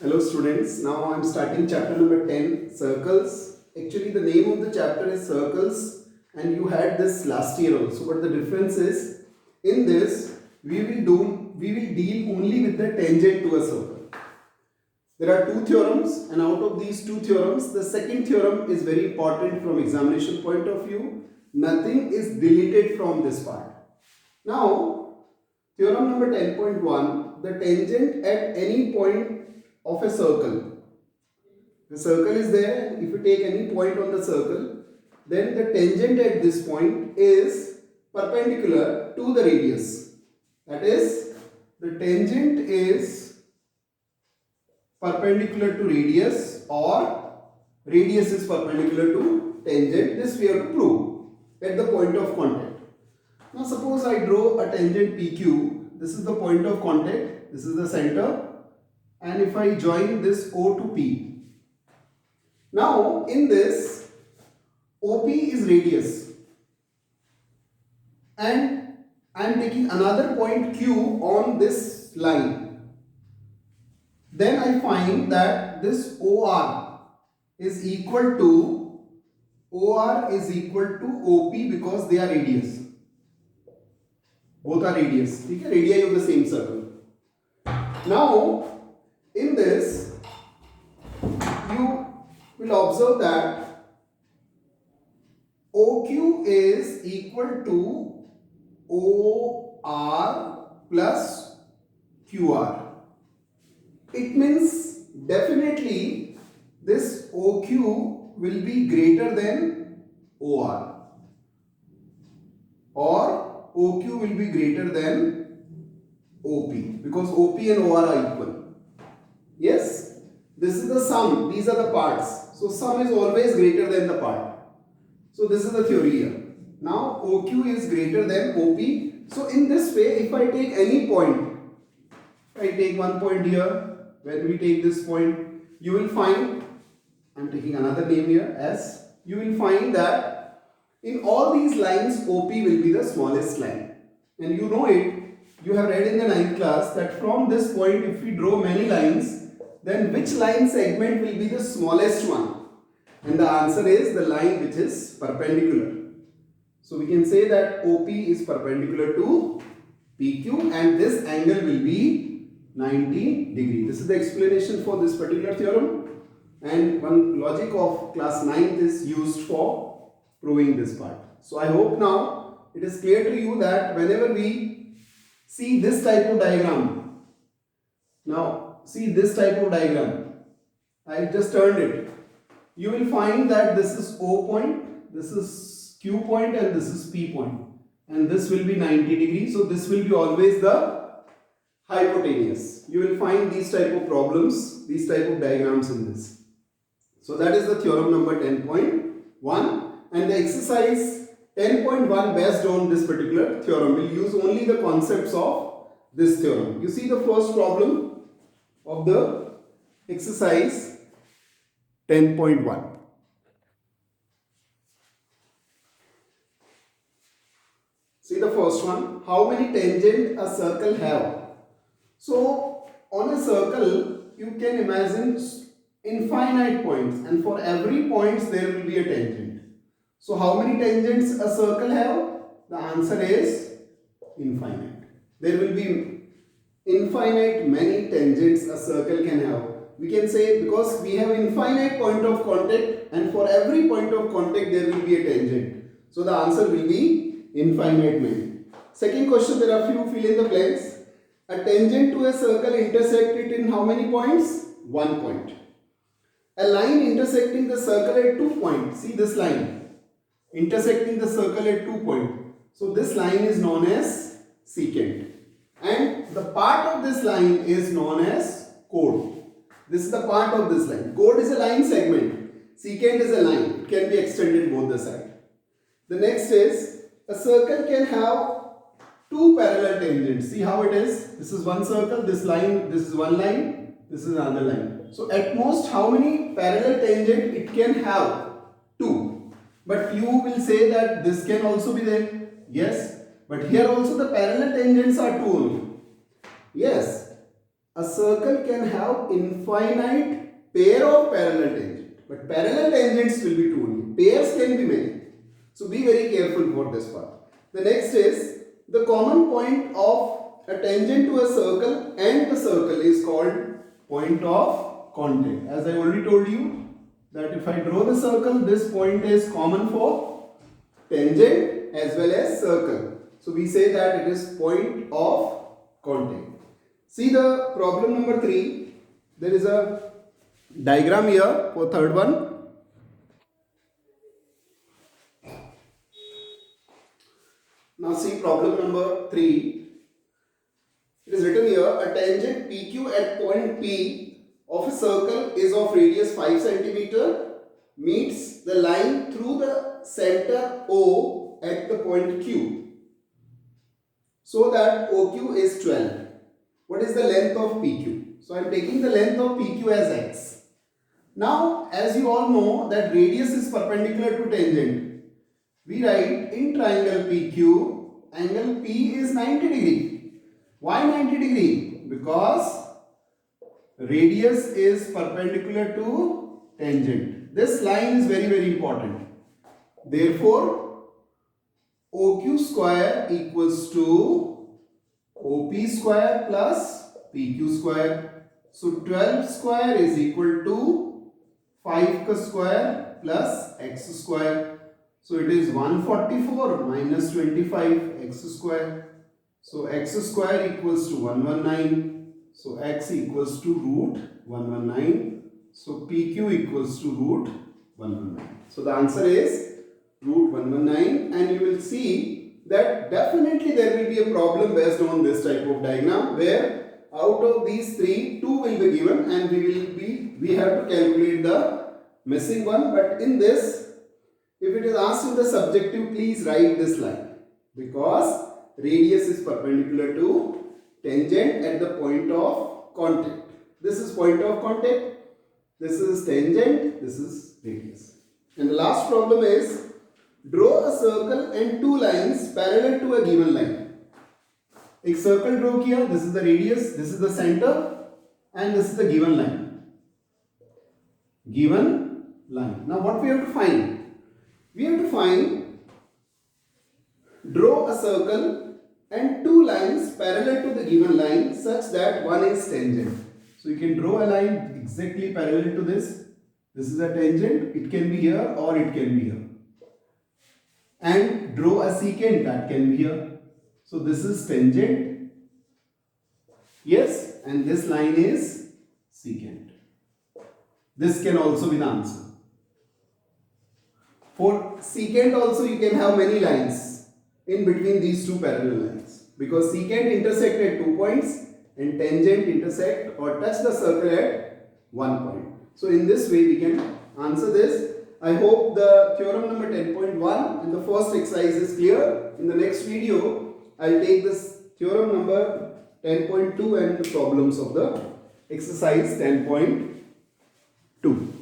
Hello students, now I am starting chapter number 10, circles. Actually the name of the chapter is circles and you had this last year also, but the difference is in this we will deal only with the tangent to a circle. There are two theorems and out of these two theorems the second theorem is very important from examination point of view. Nothing is deleted from this part. Now theorem number 10.1, the tangent at any point of a circle. The circle is there, if you take any point on the circle, then the tangent at this point is perpendicular to the radius. That is, the tangent is perpendicular to radius or radius is perpendicular to tangent. This we have to prove at the point of contact. Now suppose I draw a tangent PQ. This is the point of contact. This is the center. And if I join this O to P. Now in this OP is radius. And I am taking another point Q on this line. Then I find that this OR is equal to OP because they are radius. Both are radius. Okay? Radii of the same circle. Now, in this, you will observe that OQ is equal to OR plus QR. It means definitely this OQ will be greater than OR or OQ will be greater than OP because OP and OR are equal. Yes, this is the sum, these are the parts. So sum is always greater than the part. So this is the theory here. Now OQ is greater than OP. So in this way, if I take any point, if I take one point here, when we take this point, you will find, I am taking another name here S, you will find that in all these lines OP will be the smallest line. And you know it, you have read in the 9th class that from this point if we draw many lines, then which line segment will be the smallest one? And the answer is the line which is perpendicular. So we can say that OP is perpendicular to PQ and this angle will be 90 degree. This is the explanation for this particular theorem and one logic of class 9th is used for proving this part. So I hope now it is clear to you that whenever we see this type of diagram, now see this type of diagram, I just turned it, you will find that this is O point, this is Q point and this is P point and this will be 90 degrees. So this will be always the hypotenuse. You will find these type of problems, these type of diagrams in this. So that is the theorem number 10.1 and the exercise 10.1 based on this particular theorem will use only the concepts of this theorem. You see the first problem of the exercise 10.1. See the first one. How many tangent a circle have? So on a circle you can imagine infinite points and for every point there will be a tangent. So how many tangents a circle have? The answer is infinite. There will be infinite many tangents a circle can have. We can say because we have infinite point of contact and for every point of contact there will be a tangent. So the answer will be infinite many. Second question, there are few fill in the blanks. A tangent to a circle intersect it in how many points? 1 point. A line intersecting the circle at 2 points. See this line. Intersecting the circle at 2 points. So this line is known as secant. And the part of this line is known as chord. This is the part of this line. Chord is a line segment. Secant is a line. It can be extended both the sides. The next is a circle can have two parallel tangents. See how it is? This is one circle, this line, this is one line, this is another line. So at most how many parallel tangent it can have? Two. But you will say that this can also be there. Yes. But here also the parallel tangents are two only. Yes. a circle can have infinite pair of parallel tangents, but parallel tangents will be two only. Pairs can be many. So be very careful for this part. The next is the common point of a tangent to a circle and the circle is called point of contact. As I already told you that if I draw the circle, this point is common for tangent as well as circle. So we say that it is point of contact. See the problem number 3. There is a diagram here for third one. Now see problem number 3. It is written here, a tangent PQ at point P of a circle is of radius 5 cm meets the line through the center O at the point Q, so that OQ is 12. What is the length of PQ? So I am taking the length of PQ as x. Now as you all know that radius is perpendicular to tangent, we write in triangle PQ, angle P is 90 degree. Why 90 degree? Because radius is perpendicular to tangent. This line is very important. Therefore, OQ square equals to OP square plus PQ square. So 12 square is equal to 5 square plus x square. So it is 144 minus 25 x square. So x square equals to 119. So x equals to root 119. So PQ equals to root 119. So the answer is root 119, and you will see that definitely there will be a problem based on this type of diagram where out of these three, 2 will be given and we have to calculate the missing one. But in this, if it is asked in the subjective, please write this line, because radius is perpendicular to tangent at the point of contact. This is point of contact, this is tangent, this is radius. And the last problem is, draw a circle and 2 lines parallel to a given line. एक circle draw किया, this is the radius, this is the center, and this is the given line. Given line. Now what we have to find? We have to find, draw a circle and 2 lines parallel to the given line such that one is tangent. So you can draw a line exactly parallel to this. This is a tangent, it can be here or it can be here. And draw a secant, that can be here. So this is tangent. Yes, and this line is secant. This can also be the answer. For secant also you can have many lines in between these two parallel lines, because secant intersect at 2 points and tangent intersect or touch the circle at 1 point. So in this way we can answer this. I hope the theorem number 10.1 and the first exercise is clear. In the next video, I'll take this theorem number 10.2 and the problems of the exercise 10.2.